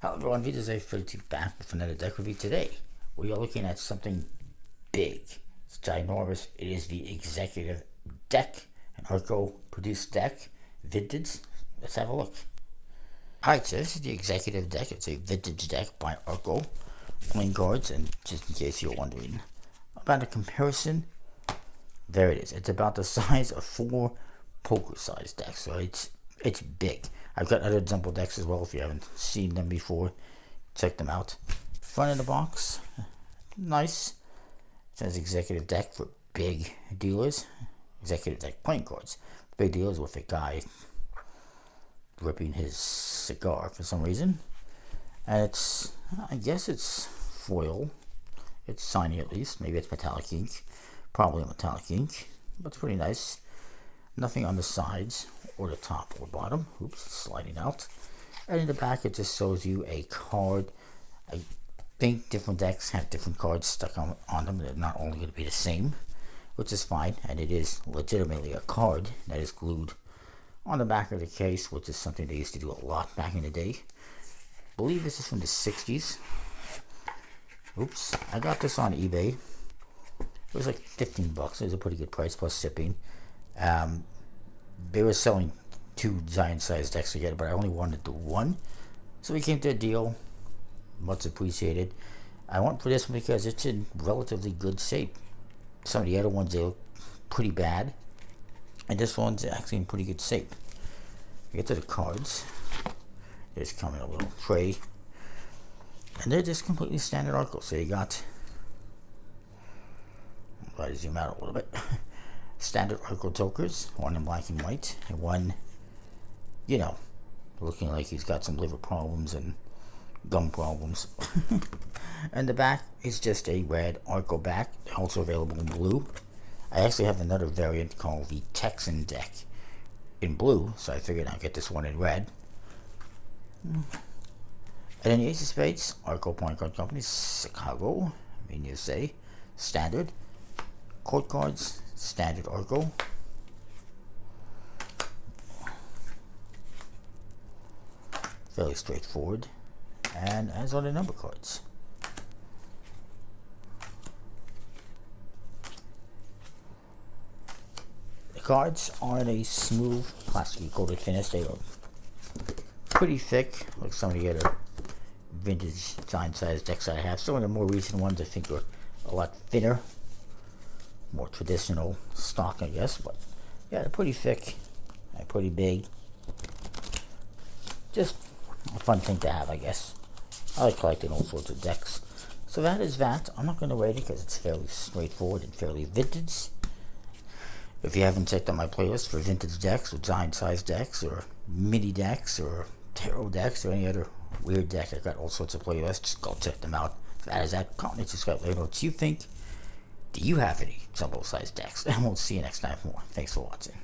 Hello everyone, this is A32 back with another deck review. Today we are looking at something big. It's ginormous. It is the Executive deck, an Arco produced deck, vintage. Let's have a look. Alright, so this is the Executive deck. It's a vintage deck by Arco. Playing cards, and just in case you're wondering about a comparison, there it is. It's about the size of 4 poker-sized decks, so it's big. I've got other example decks as well. If you haven't seen them before, check them out. Front of the box, nice. It says Executive deck for big dealers. Executive deck playing cards. Big dealers with a guy ripping his cigar for some reason. And it's, I guess it's foil. It's shiny at least. Maybe it's metallic ink. Probably metallic ink. But it's pretty nice. Nothing on the sides or the top or bottom. Oops, it's sliding out. And in the back it just shows you a card. I think different decks have different cards stuck on them. They're not only going to be the same, which is fine. And it is legitimately a card that is glued on the back of the case, which is something they used to do a lot back in the day. I believe this is from the 60s. Oops, I got this on eBay. It was like 15 bucks. It was a pretty good price plus shipping. They were selling 2 giant sized decks together, but I only wanted the one, so we came to a deal. Much appreciated. I went for this one because it's in relatively good shape. Some of the other ones, they look pretty bad, and this one's actually in pretty good shape. Get to the cards. They just come in a little tray, and they're just completely standard Arco. So you got, I'll try to zoom out a little bit. Standard Arco tokers, one in black and white, and one, you know, looking like he's got some liver problems and gum problems. And the back is just a red Arco back, also available in blue. I actually have another variant called the Texan deck in blue, so I figured I'd get this one in red. And then the Ace of Spades, Arco Point Card Company, Chicago, USA, standard. Court cards, standard Arco. Fairly straightforward. And as are the number cards. The cards are in a smooth, plastic coated finish. They are pretty thick, like some of the other vintage giant size decks I have. Some of the more recent ones I think are a lot thinner. More traditional stock, I guess, but yeah, they're pretty thick and pretty big. Just a fun thing to have, I guess. I like collecting all sorts of decks. So that is that. I'm not going to rate it because it's fairly straightforward and fairly vintage. If you haven't checked out my playlist for vintage decks or giant size decks or mini decks or tarot decks or any other weird deck, I've got all sorts of playlists. Just go check them out. So that is that. Comment, subscribe, let me know what you think. Do you have any jumbo sized decks? And we'll see you next time for more. Thanks for watching.